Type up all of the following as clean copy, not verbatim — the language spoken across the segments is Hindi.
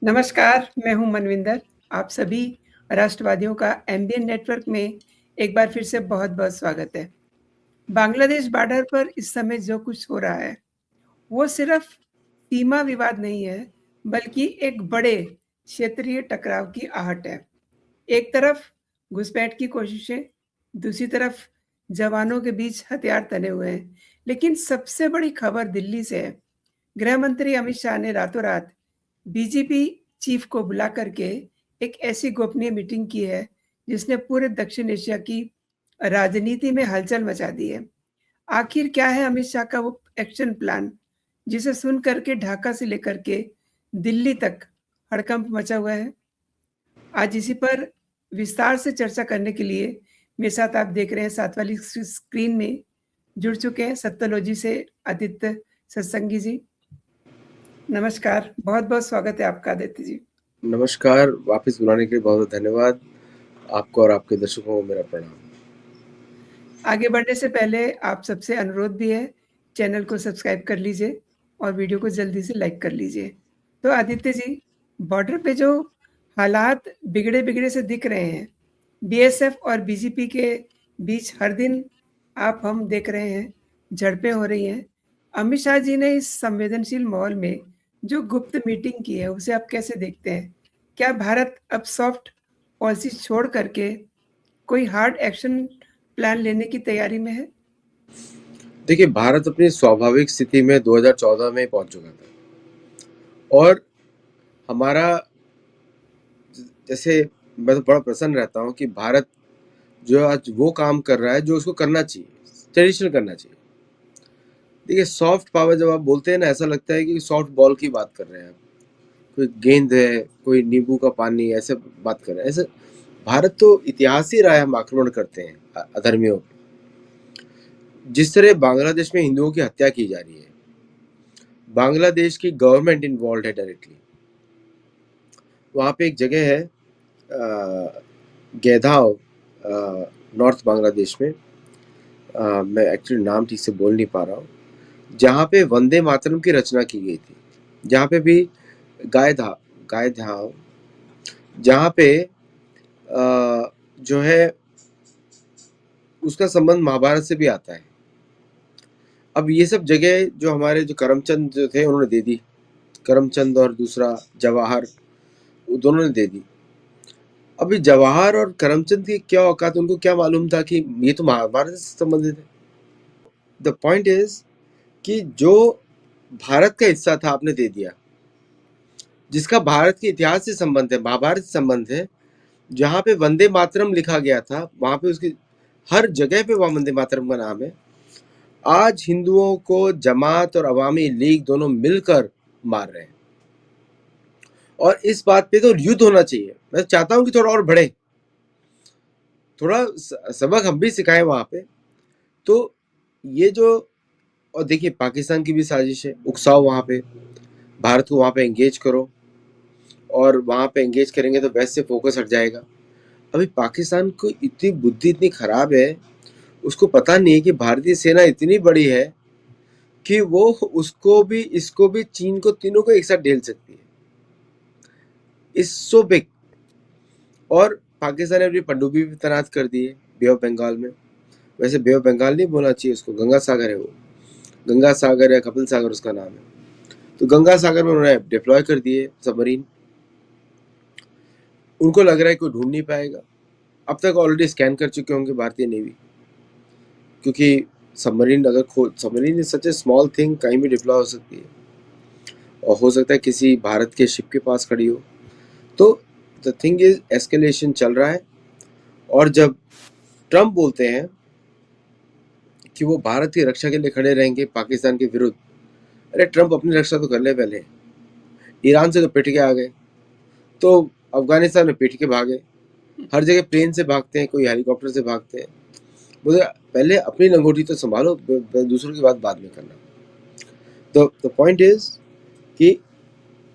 नमस्कार, मैं हूँ मनविंदर। आप सभी राष्ट्रवादियों का एमबीएन नेटवर्क में एक बार फिर से बहुत-बहुत स्वागत है। बांग्लादेश बॉर्डर पर इस समय जो कुछ हो रहा है, वो सिर्फ सीमा विवाद नहीं है, बल्कि एक बड़े क्षेत्रीय टकराव की आहट है। एक तरफ घुसपैठ की कोशिशें, दूसरी तरफ जवानों के बीच हथियार तने हुए हैं। लेकिन सबसे बड़ी खबर दिल्ली से है। गृह मंत्री अमित शाह ने रातों रात बीजेपी चीफ को बुला करके एक ऐसी गोपनीय मीटिंग की है जिसने पूरे दक्षिण एशिया की राजनीति में हलचल मचा दी है। आखिर क्या है अमित शाह का वो एक्शन प्लान जिसे सुन करके ढाका से लेकर के दिल्ली तक हड़कंप मचा हुआ है? आज इसी पर विस्तार से चर्चा करने के लिए मेरे साथ आप देख रहे हैं साथ वाली स्क्रीन में जुड़ चुके हैं सत्योलॉजी से आदित्य सत्संगी जी। नमस्कार, बहुत-बहुत स्वागत है आपका आदित्य जी। नमस्कार, वापस बुलाने के लिए बहुत-बहुत धन्यवाद। आपको और आपके दर्शकों को मेरा प्रणाम। आगे बढ़ने से पहले आप सबसे अनुरोध भी है, चैनल को सब्सक्राइब कर लीजिए और वीडियो को जल्दी से लाइक कर लीजिए। तो आदित्य जी, बॉर्डर पे जो हालात बिगड़े-बिगड़े से दिख रहे हैं, बीएसएफ और बीजेपी के बीच हर दिन हम देख रहे हैं, झड़पें हो रही हैं। अमित शाह जी ने इस संवेदनशील माहौल में जो गुप्त मीटिंग की है, उसे आप कैसे देखते हैं? क्या भारत अब सॉफ्ट पॉलिसी छोड़ करके कोई हार्ड एक्शन प्लान लेने की तैयारी में है? देखिए, भारत अपनी स्वाभाविक स्थिति में 2014 में पहुंच चुका था और हमारा जैसे मैं तो बड़ा प्रसन्न रहता हूं कि भारत जो आज वो काम कर रहा है जो उसको करना चाहिए, ट्रेडिशनल करना चाहिए। देखिए, सॉफ्ट पावर जब आप बोलते हैं ना, ऐसा लगता है कि सॉफ्ट बॉल की बात कर रहे हैं आप। कोई गेंद है, कोई नींबू का पानी, ऐसे बात कर रहे हैं। ऐसे भारत तो इतिहास ही रहा है, हम आक्रमण करते हैं अधर्मियों पे। जिस तरह बांग्लादेश में हिंदुओं की हत्या की जा रही है, बांग्लादेश की गवर्नमेंट इन्वॉल्व है डायरेक्टली। वहाँ पे एक जगह है गैधाव, नॉर्थ बांग्लादेश में, मैं एक्चुअली नाम ठीक से बोल नहीं पा रहा हूँ, जहाँ पे वंदे मातरम की रचना की गई थी। जहाँ पे भी गायधाव जहाँ पे जो है उसका संबंध महाभारत से भी आता है। अब ये सब जगह जो हमारे जो करमचंद जो थे उन्होंने दे दी, करमचंद और दूसरा जवाहर, दोनों ने दे दी। अभी जवाहर और करमचंद की क्या औकात, उनको क्या मालूम था कि ये तो महाभारत से संबंधित है। द पॉइंट इज कि जो भारत का हिस्सा था आपने दे दिया, जिसका भारत के इतिहास से संबंध है, महाभारत से संबंध है, जहाँ पे वंदे मातरम लिखा गया था, वहां पे उसकी हर जगह पे वहां वंदे मातरम का नाम है। आज हिंदुओं को जमात और अवामी लीग दोनों मिलकर मार रहे हैं और इस बात पे तो युद्ध होना चाहिए। मैं चाहता हूं कि थोड़ा और बढ़े, थोड़ा सबक हम भी सिखाएं वहां पे। तो ये जो, और देखिए पाकिस्तान की भी साजिश है, उकसाओ वहां पे, भारत को वहां पे एंगेज करो, और वहां पे एंगेज करेंगे तो वैसे फोकस हट जाएगा। अभी पाकिस्तान को इतनी बुद्धि इतनी खराब है, उसको पता नहीं है कि भारतीय सेना इतनी बड़ी है कि वो उसको भी, इसको भी, चीन को, तीनों को एक साथ ढेल सकती है। इस सो बिग। और पाकिस्तान ने अपनी पनडुब्बी भी तैनात कर दी है बे ऑफ बंगाल में। वैसे बे ऑफ बंगाल नहीं बोलना चाहिए उसको, गंगा सागर है वो, गंगा सागर या कपिल सागर उसका नाम है। तो गंगा सागर में उन्होंने डिप्लॉय कर दिए सबमरीन। उनको लग रहा है कोई ढूंढ नहीं पाएगा। अब तक ऑलरेडी स्कैन कर चुके होंगे भारतीय नेवी, क्योंकि सबमरीन अगर submarine is such A small thing, कहीं भी डिप्लॉय हो सकती है और हो सकता है किसी भारत के शिप के पास खड़ी हो। तो द थिंग इज, एस्केलेशन चल रहा है। और जब ट्रम्प बोलते हैं कि वो भारत की रक्षा के लिए खड़े रहेंगे पाकिस्तान के विरुद्ध, अरे ट्रम्प अपनी रक्षा तो कर ले पहले। ईरान से तो पिट के आ गए, तो अफगानिस्तान में पिट के भागे, हर जगह प्लेन से भागते हैं, कोई हेलीकॉप्टर से भागते हैं। बोले पहले अपनी लंगोटी तो संभालो, दूसरों की बात बाद में करना। तो द पॉइंट इज कि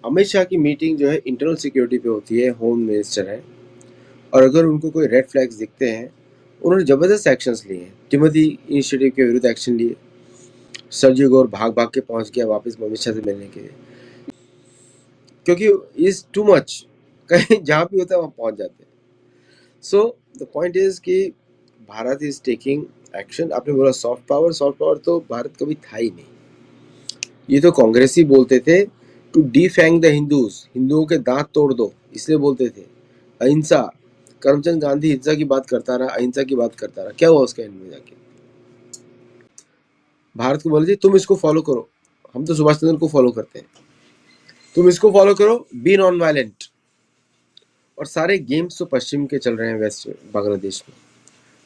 अमित शाह की मीटिंग जो है इंटरनल सिक्योरिटी पे होती है, होम मिनिस्टर है, और अगर उनको कोई रेड फ्लैग्स दिखते हैं, उन्होंने जबरदस्त एक्शंस लिए हैं। टिमोथी इनिशिएटिव के विरुद्ध एक्शन लिए, सर्जी गोर भाग भाग के पहुंच गया वापस अमित शाह से मिलने के लिए। क्योंकि इज टू मच, कहीं जहाँ भी होता है वहाँ पहुँच जाते हैं। सो द पॉइंट इज कि भारत इज टेकिंग एक्शन। आपने बोला सॉफ्ट पावर तो भारत कभी था ही नहीं। ये तो कांग्रेस ही बोलते थे टू डिफैंग द हिंदूज, हिंदुओं के दांत तोड़ दो, इसलिए बोलते थे। अहिंसा, करमचंद गांधी हिंसा की बात करता रहा, अहिंसा की बात करता रहा, क्या हुआ उसके एंड में जाके? भारत को बोले थे तुम इसको फॉलो करो, हम तो सुभाष चंद्र को फॉलो करते हैं, तुम इसको फॉलो करो, बी नॉन वायलेंट। और सारे गेम्स तो पश्चिम के चल रहे हैं वेस्ट बांग्लादेश में,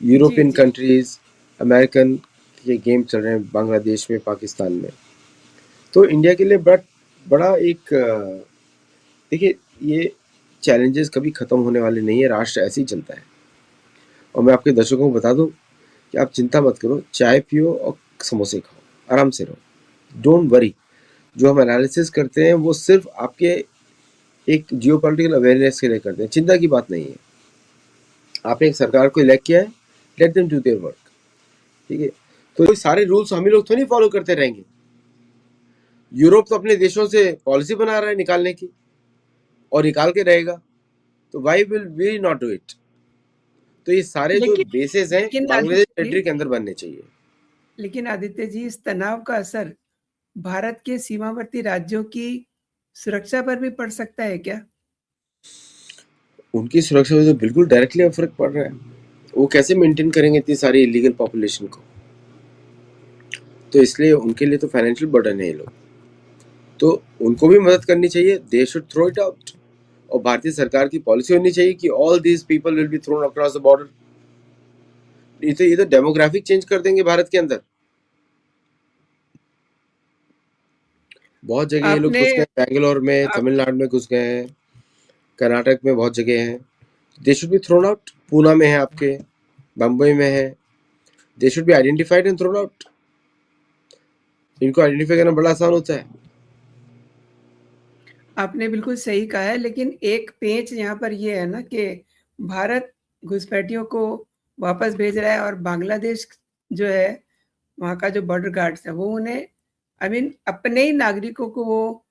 जी, यूरोपियन जी। कंट्रीज, अमेरिकन के गेम चल रहे हैं बांग्लादेश में, पाकिस्तान में। तो इंडिया के लिए बड़ा बड़ा एक देखिए, ये चैलेंजेस कभी खत्म होने वाले नहीं है, राष्ट्र ऐसे ही चलता है। और मैं आपके दर्शकों को बता दूं कि आप चिंता मत करो, चाय पियो और समोसे खाओ, आराम से रहो, डोंट वरी। जो हम एनालिसिस करते हैं वो सिर्फ आपके एक जियोपॉलिटिकल अवेयरनेस के लिए करते हैं, चिंता की बात नहीं है। आपने एक सरकार को इलेक्ट किया है, let them do their work, ठीक है? तो कोई सारे रूल्स हम ही लोग तो नहीं फॉलो करते रहेंगे। यूरोप तो अपने देशों से पॉलिसी बना रहा है निकालने की, और निकाल के रहेगा, तो why will we not do it? तो ये सारे जो लेकिन बेसिस हैं लेकिन बांग्लादेश आदित्य टेरिटरी जी के अंदर बनने चाहिए। लेकिन आदित्य जी, इस तनाव का असर भारत के सीमावर्ती राज्यों की सुरक्षा पर भी पड़ सकता है क्या? उनकी सुरक्षा में तो बिल्कुल डायरेक्टली फर्क पड़ रहा है। वो कैसे मेंटेन करेंगे इतनी सारी इलीगल पॉपुलेशन को? तो इसलिए उनके लिए तो फाइनेंशियल बर्डन है ये लोग, तो उनको भी मदद करनी चाहिए, they should throw it out. और भारतीय सरकार की पॉलिसी होनी चाहिए कि all these people will be thrown across the border. ये तो डेमोग्राफिक चेंज कर देंगे भारत के अंदर। बहुत जगह ये लोग आपने घुस गए, बैंगलोर में, आप तमिलनाडु में घुस गए हैं, कर्नाटक में बहुत जगह हैं। They should be thrown out. Poona में है आपके, बम्बई में है, they should be identified and thrown out. इनको आइडेंटिफाई करना बड़ा आसान होता है। आपने बिल्कुल सही कहा है, लेकिन एक पेंच यहाँ पर ये है ना कि भारत घुसपैठियों को वापस भेज रहा है और बांग्लादेश जो है, वहाँ का जो बॉर्डर गार्ड्स है, वो उन्हें अपने ही नागरिकों को वो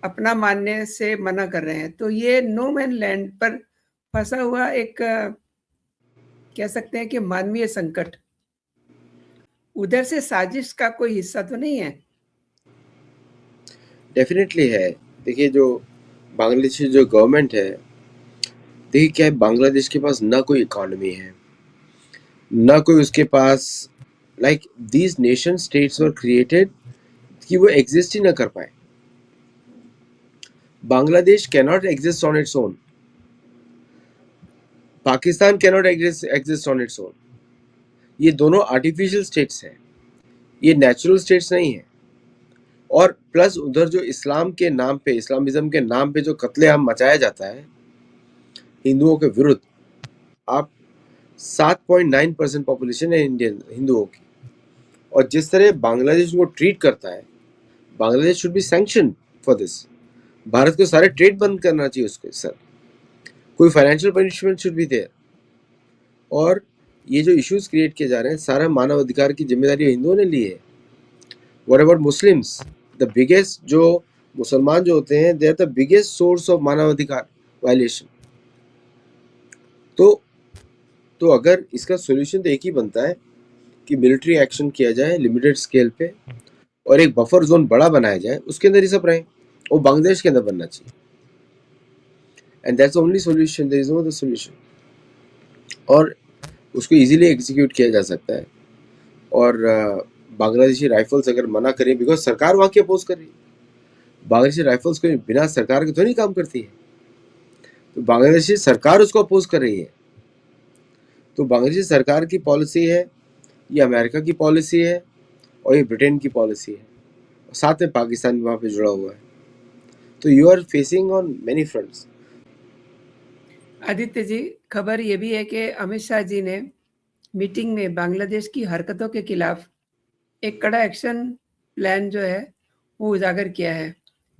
अपना मानने से मना कर रहे हैं। तो ये नो मैन लैंड पर फंसा हुआ एक कह सकते हैं कि मानवीय संकट, उधर से साजिश का कोई हिस्सा तो नहीं है? डेफिनेटली है। देखिए, जो बांग्लादेश की जो गवर्नमेंट है, देखिए क्या है, बांग्लादेश के पास ना कोई इकोनॉमी है, ना कोई उसके पास, like these nation states were created कि वो एग्जिस्ट ही ना कर पाए। Bangladesh cannot exist on its own, Pakistan cannot exist on its own. ये दोनों आर्टिफिशियल स्टेट्स हैं, ये नेचुरल स्टेट्स नहीं है। और प्लस उधर जो इस्लाम के नाम पे, इस्लामिज्म के नाम पे जो कत्लेआम मचाया जाता है हिंदुओं के विरुद्ध, आप 7.9% पॉपुलेशन है इंडियन हिंदुओं की, और जिस तरह बांग्लादेश उनको ट्रीट करता है, Bangladesh should be sanction for this. भारत को सारे ट्रेड बंद करना चाहिए उसके सर, कोई financial punishment should be there. और ये जो इश्यूज क्रिएट किए जा रहे हैं, सारा मानव अधिकार की जिम्मेदारी हिंदुओं ने ली है। What about Muslims? The biggest जो मुसलमान जो होते हैं, they are the biggest source of मानव अधिकार वायलेशन। तो अगर इसका सोल्यूशन तो एक ही बनता है कि मिलिट्री एक्शन किया जाए लिमिटेड स्केल पे, और एक बफर जोन बड़ा बनाया जाए, उसके अंदर ये सब रहे, वो बांग्लादेश के अंदर बनना चाहिए। And that's only solution, there is no other solution. और उसको इजीली एग्जीक्यूट किया जा सकता है। और बांग्लादेशी राइफल्स अगर मना करें, बिकॉज सरकार वहाँ की अपोज कर रही है, बांग्लादेशी राइफल्स को बिना सरकार के तो नहीं काम करती है, तो बांग्लादेशी सरकार उसको अपोज कर रही है। तो बांग्लादेशी सरकार की पॉलिसी है, ये अमेरिका की पॉलिसी है, और ये ब्रिटेन की पॉलिसी है, साथ में पाकिस्तान भी वहाँ पे जुड़ा हुआ है। तो you are facing on many fronts. Aditya ji, खबर ये भी है कि अमित शाह जी ने मीटिंग में बांग्लादेश की हरकतों के खिलाफ एक कड़ा एक्शन प्लान जो है वो उजागर किया है।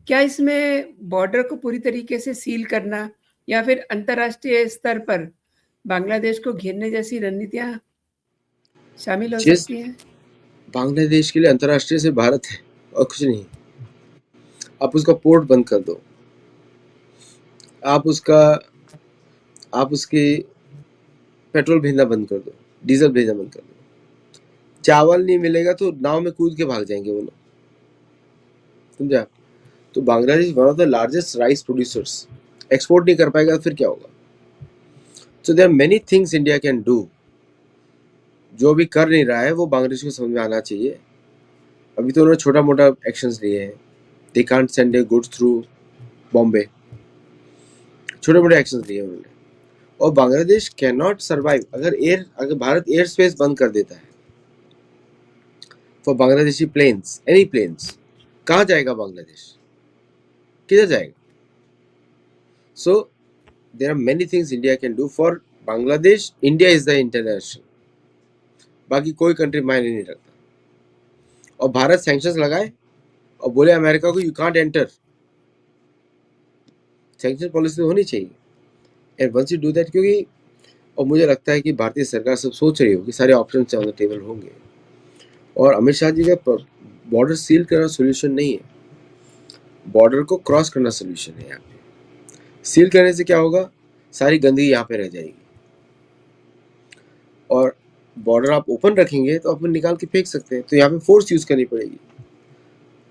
क्या इसमें बॉर्डर को पूरी तरीके से सील करना या फिर अंतर्राष्ट्रीय स्तर पर बांग्लादेश को घेरने जैसी रणनीतियां शामिल हो जिस सकती हैं? बांग्लादेश के लिए अंतर्राष्ट्रीय से भारत है और कुछ नहीं। आप उसका पोर्ट बंद कर दो, आप उसके पेट्रोल भेजना बंद कर दो, डीजल भेजना बंद कर दो, चावल नहीं मिलेगा तो नाव में कूद के भाग जाएंगे वो लोग, समझा? तो Bangladesh one of the largest rice producers, export नहीं कर पाएगा फिर क्या होगा? So there are many things India can do, जो भी कर नहीं रहा है वो बांग्लादेश को समझ में आना चाहिए। अभी तो उन्होंने छोटा मोटा एक्शंस लिए हैं, they can't send A goods through Bombay, छोटे मोटे एक्शंस लिए उन्होंने। और बांग्लादेश कैन नॉट सर्वाइव अगर भारत एयर स्पेस बंद कर देता है for Bangladeshi planes, any planes, कहाँ जाएगा बांग्लादेश, किधर जाएगा? So there are many things India can do for Bangladesh. India is the international, बाकी कोई कंट्री मायने नहीं रखता। और भारत सैंक्शंस लगाए और बोले अमेरिका को you can't enter, sanction policy होनी चाहिए। And once you do that, क्योंकि और मुझे लगता है कि भारतीय सरकार सब सोच रही हो कि सारे ऑप्शन ऑन द टेबल होंगे, और अमित शाह जी का बॉर्डर सील करना सोल्यूशन नहीं है, बॉर्डर को क्रॉस करना सोल्यूशन है। यहाँ पे सील करने से क्या होगा, सारी गंदगी यहाँ पे रह जाएगी, और बॉर्डर आप ओपन रखेंगे तो अपन निकाल के फेंक सकते हैं, तो यहाँ पे फोर्स यूज करनी पड़ेगी।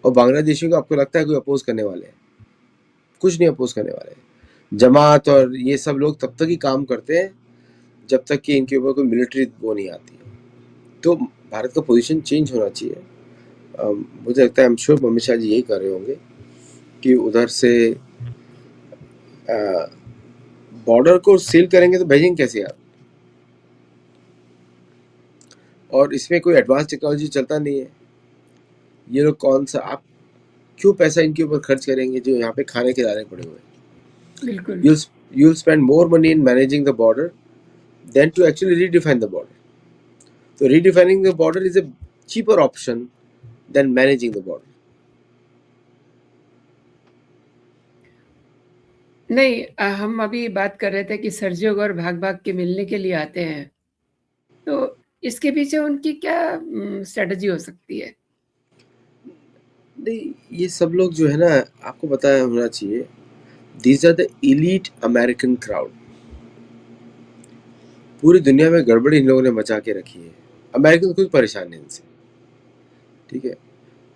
और बांग्लादेशियों को आपको लगता है कोई अपोज करने वाले हैं? कुछ नहीं अपोज करने वाले हैं। जमात और ये सब लोग तब तक ही काम करते हैं जब तक कि इनके ऊपर कोई मिलिट्री वो नहीं आती है। तो भारत का पोजीशन चेंज होना चाहिए। मुझे लगता है, अमित शाह जी यही कर रहे होंगे कि उधर से बॉर्डर को सील करेंगे तो भेजेंगे कैसे आप? और इसमें कोई एडवांस टेक्नोलॉजी चलता नहीं है। ये लोग कौन सा, आप क्यों पैसा इनके ऊपर खर्च करेंगे जो यहाँ पे खाने के दाने पड़े हुए हैं? बिल्कुल। You'll spend more money in managing the border than to actually redefine the border. So redefining the border is a cheaper option than managing the border. नहीं, हम अभी बात कर रहे थे कि सर्जियो गौर भाग-भाग के मिलने के लिए आते हैं। तो इसके पीछे उनकी क्या स्ट्रैटेजी हो सकती है? नहीं, ये सब लोग जो है ना, आपको पता है होना चाहिए, these are the elite American crowd. पूरी दुनिया में गड़बड़ी इन लोगों ने मचा के रखी है, अमेरिकन खुद परेशान है इनसे, ठीक है?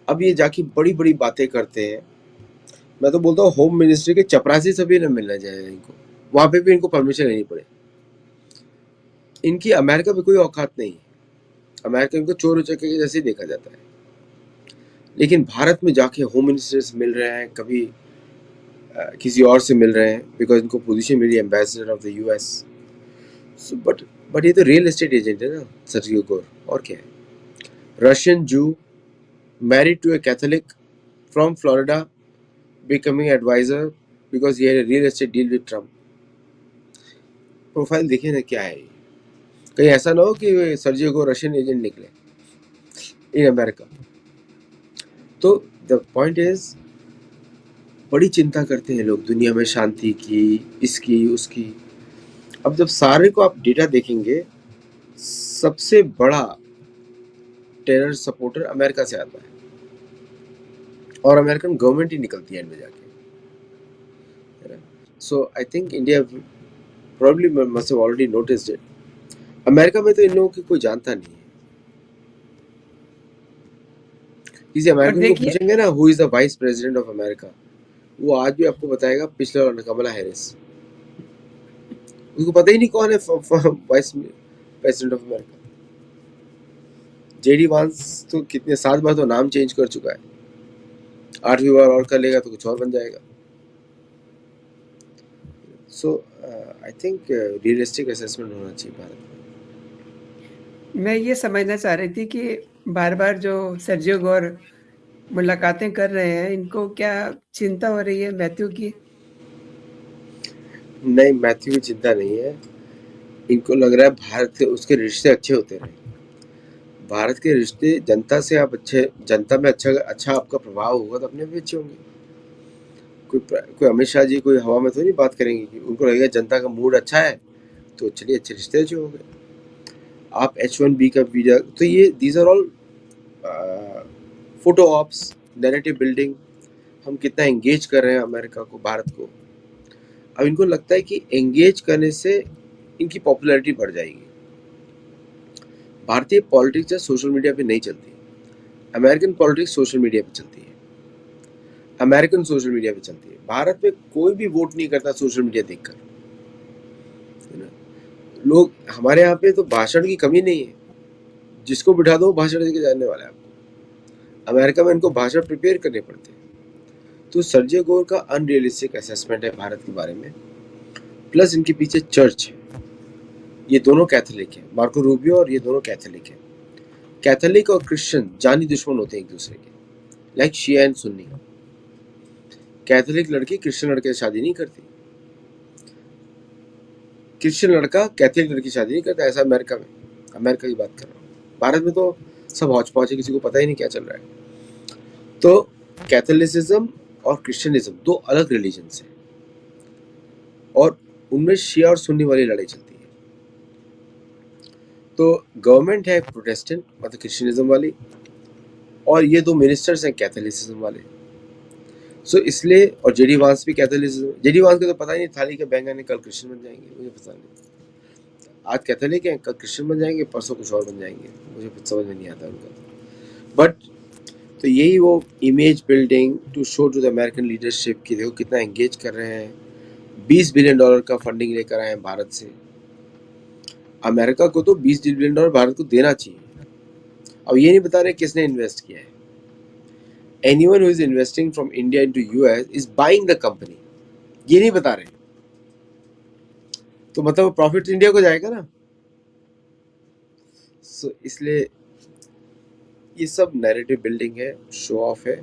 अब ये जाके बड़ी बड़ी बातें करते हैं। मैं तो बोलता हूँ होम मिनिस्ट्री के चपरासी से भी न मिलना चाहिए इनको, वहां पे भी इनको परमिशन लेनी पड़े। इनकी अमेरिका में कोई औकात नहीं है, अमेरिका इनको चोर उचक्के के जैसे देखा जाता है। लेकिन भारत में जाके होम मिनिस्टर से मिल रहे हैं, कभी किसी और से मिल रहे हैं, बिकॉज इनको पोजीशन मिली ambassador of the US. So but ये तो रियल एस्टेट एजेंट है ना सर्जियो गौर, और क्या है? Russian Jew married to a Catholic from Florida, becoming advisor because he had a real estate deal with Trump. Profile देखिए ना क्या है ये। कहीं ऐसा ना हो कि सर्जियो को रशियन एजेंट निकले इन अमेरिका। तो द पॉइंट इज, बड़ी चिंता करते हैं लोग दुनिया में शांति की, इसकी उसकी। अब जब सारे को आप डेटा देखेंगे, सबसे बड़ा टेरर सपोर्टर अमेरिका से आता है, और अमेरिकन गवर्नमेंट ही निकलती है एंड में जाके। So I think India probably must have already noticed it. America में तो इन लोगों की कोई जानता नहीं है। किसी अमेरिकन को पूछेंगे ना who is the vice president of America, वो आज भी आपको बताएगा पिछले वाला कमला हैरिस। उसको पता ही नहीं कौन है vice president of America. JD वांस तो कितने 7 बार तो नाम चेंज कर चुका है, 8वीं बार और कर लेगा तो कुछ और बन जाएगा। सो आई थिंक रियलिस्टिक असेसमेंट होना चाहिए भारत में। मैं ये समझना चाह रही थी कि बार-बार जो सर्जियो गौर मुलाकातें कर रहे हैं, इनको क्या चिंता हो रही है मैथ्यू की? नहीं, मैथ्यू की चिंता नहीं है। इनको लग रहा है भारत से उसके रिश्ते अच्छे होते रहे। भारत के रिश्ते जनता से आप अच्छे, जनता में अच्छा आपका प्रभाव होगा तो अपने भी अच्छे होंगे। कोई अमित शाह जी कोई हवा में तो नहीं बात करेंगे कि उनको लगेगा जनता का मूड अच्छा है तो चलिए अच्छे रिश्ते अच्छे हो गए। आप H1B का वीजा, तो ये these are all photo ops, narrative building. हम कितना एंगेज कर रहे हैं अमेरिका को, भारत को। अब इनको लगता है कि एंगेज करने से इनकी पॉपुलैरिटी बढ़ जाएगी। भारतीय पॉलिटिक्स सोशल मीडिया पे नहीं चलती, अमेरिकन पॉलिटिक्स सोशल मीडिया पे चलती है, अमेरिकन सोशल मीडिया पे चलती है। भारत में कोई भी वोट नहीं करता सोशल मीडिया देखकर, है ना। लोग हमारे यहाँ पे तो भाषण की कमी नहीं है, जिसको बिठा दो भाषण देके जाने वाला है आपको। अमेरिका में इनको भाषण प्रिपेयर करने पड़ते हैं। तो सर्जी गोर का अनरियलिस्टिक असेसमेंट है भारत के बारे में, प्लस इनके पीछे चर्च है। ये दोनों कैथोलिक है, मार्को रूबियो और ये दोनों कैथोलिक है। कैथोलिक और क्रिश्चियन जानी दुश्मन होते हैं एक दूसरे के, like Shia and Sunni. Catholic लड़की क्रिश्चियन लड़के से शादी नहीं करती, क्रिश्चियन लड़का कैथोलिक लड़की शादी नहीं करता। ऐसा अमेरिका में, अमेरिका की बात कर रहा हूँ। भारत में तो सब हौच पौच है, किसी को पता ही नहीं क्या चल रहा है। तो कैथोलिसिज्म और क्रिश्चियनिज्म दो अलग रिलीजन्स हैं, और उनमें शिया और सुन्नी वाली लड़ाई चलती है। तो गवर्नमेंट है प्रोटेस्टेंट मतलब क्रिश्चियनिज्म वाली, और ये दो मिनिस्टर्स हैं कैथोलिसिज्म वाले। सो इसलिए, और जेडी वांस भी कैथोलिसिज्म। जेडी वांस को तो पता ही नहीं थाली के बैंगन ने कल क्रिश्चियन बन जाएंगे, मुझे पता नहीं। आज कैथोलिक हैं, कल क्रिश्चियन बन जाएंगे, परसों कुछ और बन जाएंगे, मुझे कुछ समझ में नहीं आता उनका। बट तो यही वो image building to show to the American leadership कि देखो कितना एंगेज कर रहे हैं। $20 बिलियन का फंडिंग लेकर आए हैं भारत से। अमेरिका को तो $20 बिलियन भारत को देना चाहिए। अब ये नहीं बता रहे किसने इन्वेस्ट किया है। Anyone who is investing from India into US is buying the company, ये नहीं बता रहे। तो मतलब प्रॉफिट इंडिया को जाएगा ना। सो इसलिए ये सब नैरेटिव बिल्डिंग है, शो ऑफ है।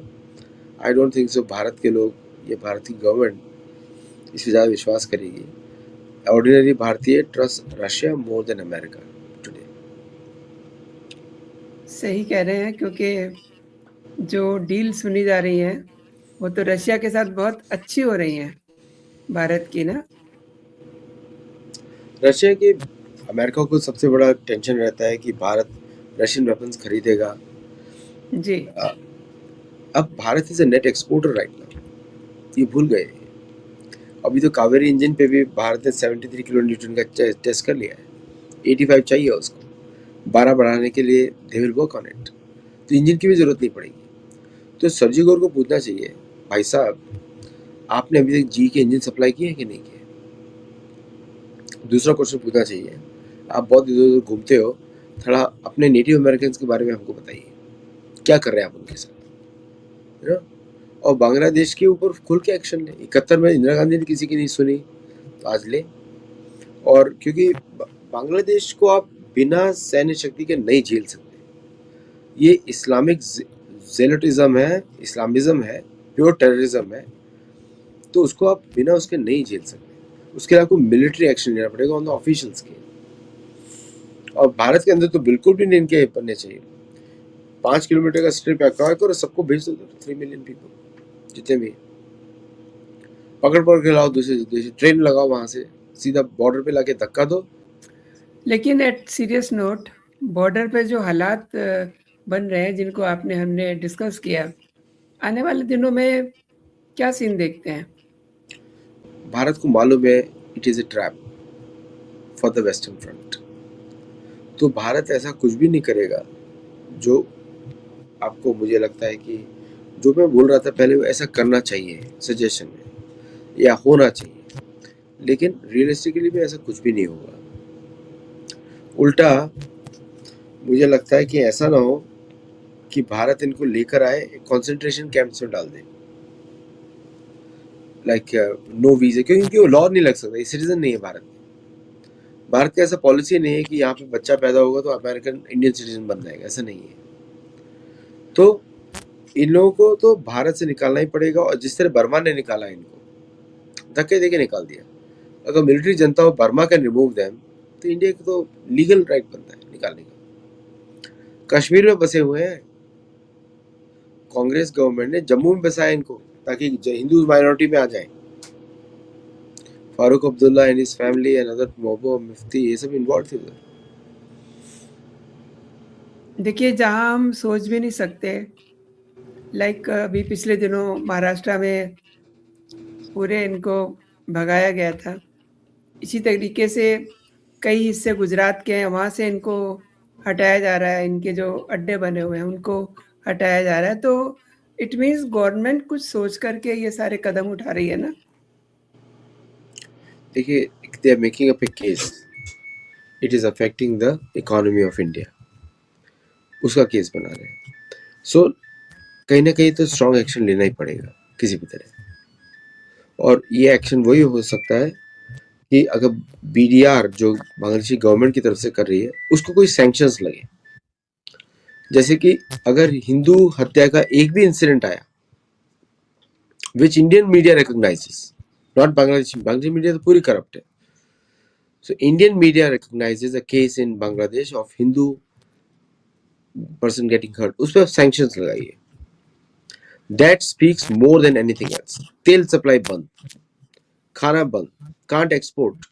I don't think so Bharat के लोग, ये भारत की गवर्नमेंट इस पर ज़्यादा विश्वास करेगी। ऑर्डिनरी भारतीय trust Russia more than America today. सही कह रहे हैं, क्योंकि जो डील सुनी जा रही है वो तो रशिया के साथ बहुत अच्छी हो रही हैं भारत की ना। रशिया के, अमेरिका को सबसे बड़ा टेंशन रहता है कि भारत रशियन वेपन्स खरीदेगा। जी। अब Bharat is a net exporter right now, ये भूल गए। अभी तो कावेरी इंजन पे भी भारत ने 73 किलो न्यूटन का टेस्ट कर लिया है, 85 चाहिए उसको। 12 बढ़ाने के लिए they will work on it, तो इंजन की भी जरूरत नहीं पड़ेगी। तो सर्जी गौर को पूछना चाहिए, भाई साहब आपने अभी तक जी के इंजन सप्लाई किए हैं कि नहीं किए। दूसरा क्वेश्चन पूछना चाहिए, आप बहुत इधर उधर घूमते हो, थोड़ा अपने नेटिव अमेरिकन के बारे में हमको बताइए, क्या कर रहे हैं आप उनके साथ, है ना। और बांग्लादेश के ऊपर खुल के एक्शन ले। 71 में इंदिरा गांधी ने किसी की नहीं सुनी, तो आज ले। और क्योंकि बांग्लादेश को आप बिना सैन्य शक्ति के नहीं झेल सकते। ये इस्लामिक जेलटिज्म है, इस्लामिज्म है, प्योर टेररिज्म है, तो उसको आप बिना उसके नहीं झेल सकते। उसके लिए आपको मिलिट्री एक्शन लेना पड़ेगा ऑन द ऑफिशियल्स के। और भारत के अंदर तो बिल्कुल भी नहीं इनके बनने चाहिए। 5 किलोमीटर का स्ट्रिप एक्वायर करो, सबको भेज दो 3 मिलियन पीपल, जितने भी पकड़ पकड़ के लाओ, दूसरे देश ट्रेन लगाओ, वहां से सीधा बॉर्डर पे लाके धक्का दो। लेकिन एट सीरियस नोट, बॉर्डर पे जो हालात बन रहे हैं जिनको हमने डिस्कस किया, आने वाले दिनों में क्या सीन देखते हैं? भारत को मालूम है it is a trap for the western front. तो भारत ऐसा कुछ भी नहीं करेगा जो आपको, मुझे लगता है कि जो मैं बोल रहा था पहले, वो ऐसा करना चाहिए सजेशन में या होना चाहिए, लेकिन रियलिस्टिकली भी ऐसा कुछ भी नहीं होगा। उल्टा मुझे लगता है कि ऐसा ना हो कि भारत इनको लेकर आए, कंसंट्रेशन कैंप्स में डाल दे, लाइक नो वीजा, क्योंकि वो लॉ नहीं लग सकता, सिटीजन नहीं है भारत में। भारत का ऐसा पॉलिसी नहीं है कि यहाँ पे बच्चा पैदा होगा तो अमेरिकन इंडियन सिटीजन बन जाएगा, ऐसा नहीं है। तो इन लोगों को तो भारत से निकालना ही पड़ेगा, और जिस तरह बर्मा ने निकाला इनको, धक्के देके निकाल दिया। अगर मिलिट्री जनता हो बर्मा कैन रिमूव देम, तो इंडिया को तो लीगल राइट बनता है निकालने का। कश्मीर में बसे हुए हैं, कांग्रेस गवर्नमेंट ने जम्मू में बसाया इनको ताकि हिंदू माइनॉरिटी में आ जाए। Farooq Abdullah and his family and other Mehbooba Mufti, ये सब इन्वॉल्व थे उधर। देखिए, जहाँ हम सोच भी नहीं सकते, लाइक अभी पिछले दिनों महाराष्ट्र में पूरे इनको भगाया गया था। इसी तरीके से कई हिस्से गुजरात के हैं, वहाँ से इनको हटाया जा रहा है, इनके जो अड्डे बने हुए हैं उनको हटाया जा रहा है। तो इट मीन्स गवर्नमेंट कुछ सोच करके ये सारे कदम उठा रही है ना? देखिए, they are making up a case, it is affecting the economy of India, उसका केस बना रहे हैं। सो कहीं ना कहीं तो स्ट्रॉन्ग एक्शन लेना ही पड़ेगा किसी भी तरह, और ये एक्शन वही हो सकता है कि अगर बीडीआर जो बांग्लादेशी गवर्नमेंट की तरफ से कर रही है उसको कोई सैंक्शंस लगे। जैसे कि अगर हिंदू हत्या का एक भी इंसिडेंट आया which Indian media recognizes, not Bangladeshi media तो पूरी करप्ट है, so Indian media recognizes a case in Bangladesh of Hindu person getting hurt, उस पर सैंक्शंस लगाइए। That speaks more than anything else. तेल सप्लाई बंद, खाना बंद, कांट एक्सपोर्ट।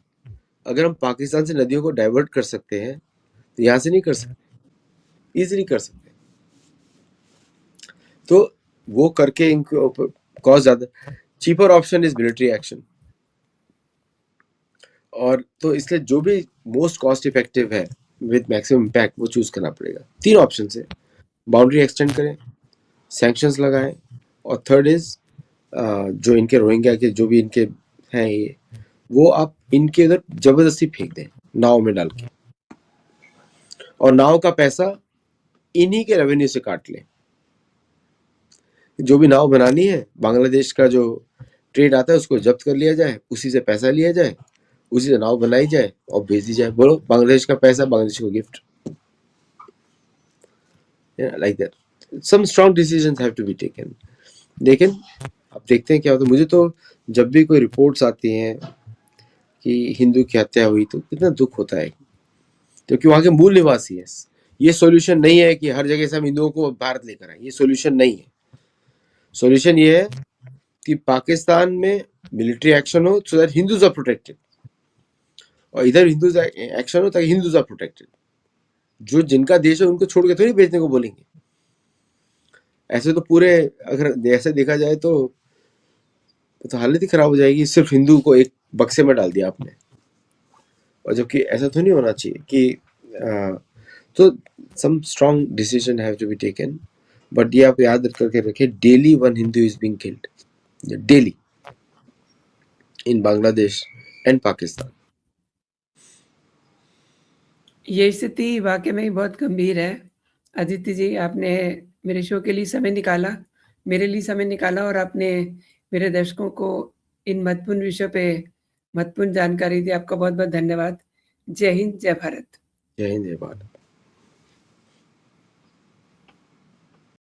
अगर हम पाकिस्तान से नदियों को डाइवर्ट कर सकते हैं तो यहां से नहीं कर सकते, इजीली कर सकते हैं। तो वो करके इनको कॉस्ट ज्यादा, cheaper option is military action. और तो इसलिए जो भी मोस्ट कॉस्ट इफेक्टिव है विद मैक्सिमम इम्पैक्ट वो चूज करना पड़ेगा। 3 ऑप्शन है, बाउंड्री एक्सटेंड करें, सैंक्शंस लगाएं, और थर्ड इज जो इनके रोहिंग्या के जो भी इनके हैं ये, वो आप इनके उधर जबरदस्ती फेंक दें नाव में डाल के, और नाव का पैसा इन्हीं के रेवेन्यू से काट लें। जो भी नाव बनानी है, बांग्लादेश का जो ट्रेड आता है उसको जब्त कर लिया जाए, उसी से पैसा लिया जाए, उसी से नाव बनाई जाए और भेज दी जाए। बोलो, बांग्लादेश का पैसा बांग्लादेश को gift, like that. Some strong decisions have to be taken. लेकिन अब देखते हैं क्या होता है। मुझे तो जब भी कोई रिपोर्ट्स आती हैं कि हिंदू की हत्या हुई तो कितना दुख होता है, क्योंकि वहां के मूल निवासी है। ये सॉल्यूशन नहीं है कि हर जगह से हम हिंदुओं को भारत लेकर आए, ये सॉल्यूशन नहीं है। सॉल्यूशन ये है कि पाकिस्तान में मिलिट्री एक्शन हो so that Hindus are protected, और इधर हिंदूज एक्शन हो ताकि हिंदूज आर प्रोटेक्टेड। जो जिनका देश है उनको छोड़ के थोड़ी बेचने को बोलेंगे। ऐसे तो पूरे, अगर ऐसे देखा जाए तो हालत ही खराब हो जाएगी। सिर्फ हिंदू को एक बक्से में डाल दिया आपने, और जबकि ऐसा तो नहीं होना चाहिए कि तो some strong decision have to be taken. But ये आप याद करके रखिए, daily 1 Hindu is being killed, daily, in Bangladesh and Pakistan. ये स्थिति वाक़ई में ही बहुत गंभीर है। अदिति जी, आपने मेरे शो के लिए समय निकाला, मेरे लिए समय निकाला, और आपने मेरे दर्शकों को इन महत्वपूर्ण विषयों पे महत्वपूर्ण जानकारी दी। आपका बहुत-बहुत धन्यवाद। जय हिंद, जय भारत। जय हिंद, जय भारत।